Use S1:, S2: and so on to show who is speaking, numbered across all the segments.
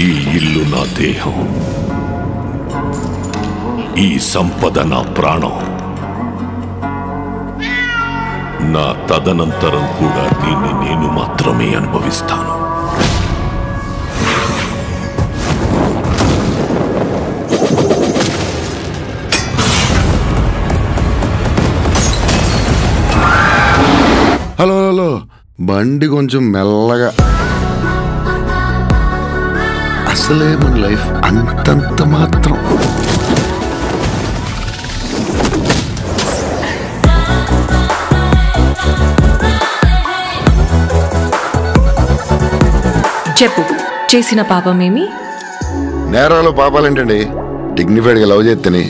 S1: ఈ ఇల్లు నా దేహం, ఈ సంపద నా ప్రాణం. నా తదనంతరం కూడా దీన్ని నేను మాత్రమే అనుభవిస్తాను.
S2: హలో హలో, బండి కొంచెం మెల్లగా. అసలే మన లైఫ్ అంతంత మాత్రం.
S3: చెప్పు, చేసిన పాపమేమి?
S2: నేరాలు పాపాలేంటండి, డిగ్నిఫైడ్గా లవ్ చేస్తేనే.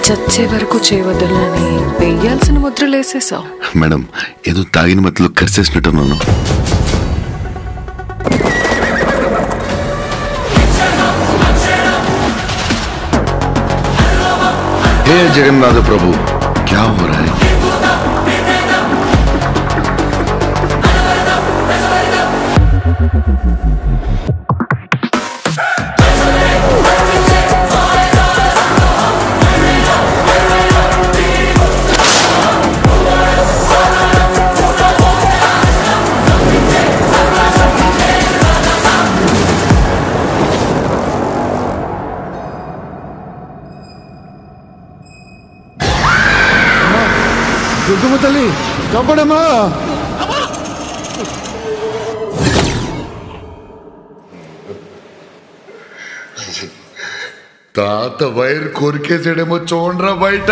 S3: చచ్చే వరకు చేయవద్దని వేయాల్సిన ముద్రలేసేసావు.
S2: మేడం, ఏదో తాగిన మత్తులో కరిసేసినట్టున్నాను. हे जगन्नाथ प्रभु, क्या हो रहा है? దుర్గమ్మ తల్లి కాపాడమ్మా. తాత వైర్ కొరికేసాడేమో చూడరా బయట.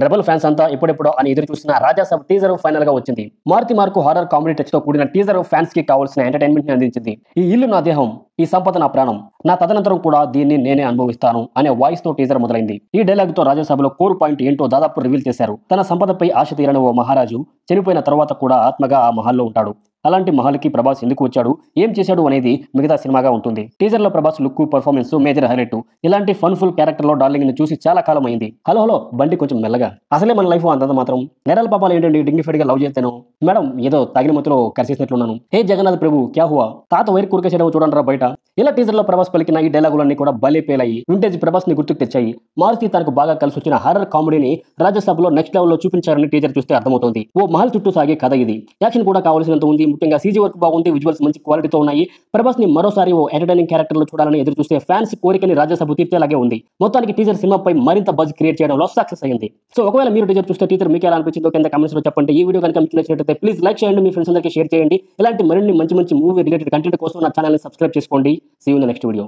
S4: రెబల్ ఫ్యాన్స్ అంతా ఇప్పుడెప్పుడు అని ఎదురు చూసిన రాజాసాబ్ టీజర్ ఫైనల్ గా వచ్చింది. Maruthi mark horror comedy touch తో కూడిన టీజర్ ఫ్యాన్స్ కి కావాల్సిన ఎంటర్టైన్మెంట్ ని అందించింది. ఈ ఇల్లు నా దేహం, ఈ సంపద నా ప్రాణం, నా తదనంతరం కూడా దీన్ని నేనే అనుభవిస్తాను అనే వాయిస్ తో టీజర్ మొదలైంది. ఈ డైలాగ్ తో రాజాసాబ్లో కోర్ పాయింట్ ఏంటో దాదాపు రివీల్ చేశారు. తన సంపదపై ఆశ తీరని ఓ మహారాజు చనిపోయిన తర్వాత కూడా ఆత్మగా ఆ మహల్లో ఉంటాడు. అలాంటి మహల్కి ప్రభాస్ ఎందుకు వచ్చాడు, ఏం చేశాడు అనేది మిగతా సినిమాగా ఉంటుంది. టీజర్ లో Prabhas look, performance major highlight. ఇలాంటి ఫన్ ఫుల్ క్యారెక్టర్ లో డార్లింగ్ ని చూసి చాలా కాలం అయింది. హలో హలో, బండి కొంచెం మెల్లగా. అసలే మన లైఫ్ అంతంత మాత్రం. నేరాల పాపాలు ఏంటండి, డిగ్నిఫైడ్ గా లవ్ చేస్తాను. మేడం, ఏదో తగిన మత్తులో కరిసేసినట్లున్నాను. హే జగన్నాథ్ ప్రభు, క్యా హువా? తాత వైర్ కురికేసేయడం చూడండి రా బయట. ఇలా టీజర్ లో ప్రభాస్ పలికిన ఈ డైలాగులన్నీ కూడా భలే పేలాయి. వింటేజ్ ప్రభాస్ ని గుర్తుకు తెచ్చాయి. మారుతి తనకు బాగా కలిసి వచ్చిన హారర్ కామెడీని రాజ్యసభలో నెక్స్ట్ లెవెల్ లో చూపించారని టీజర్ చూస్తే అర్థమవుతుంది. ఓ మహల్ చుట్టూ సాగే కథ ఇది. యాక్షన్ కూడా కావాల్సినంత ఉంది. ముఖ్యంగా సీజీ వర్క్ బాగుంది, విజువల్స్ మంచి క్వాలిటీతో ఉన్నాయి. ప్రభాస్ ని మరోసారి ఓ ఎంటర్టైనింగ్ క్యారెక్టర్ లో చూడాలని ఎదురు చూస్తే ఫ్యాన్స్ కోరికని రాజ్యసభ తీర్చేలాగే ఉంది. మొత్తానికి టీజర్ సినిమాపై మరింత బజ్ క్రియేట్ చేయడంలో సక్సెస్ అయింది. సో ఒకవేళ మీరు టీజర్ చూస్తే టీజర్ మీకు ఎలా అనిపించిందో కింద కామెంట్స్ లో చెప్పండి. ఈ వీడియో కనుక మీకు నచ్చినట్లయితే ప్లీజ్ లైక్ చేయండి, మీ ఫ్రెండ్స్ అందరికీ షేర్ చేయండి. ఇలాంటి మరిన్ని మంచి మూవీ రిలేటెడ్ కంటెంట్ కోసం నా ఛానల్ ని సబ్స్క్రైబ్ చేసుకోండి. See you in the next video.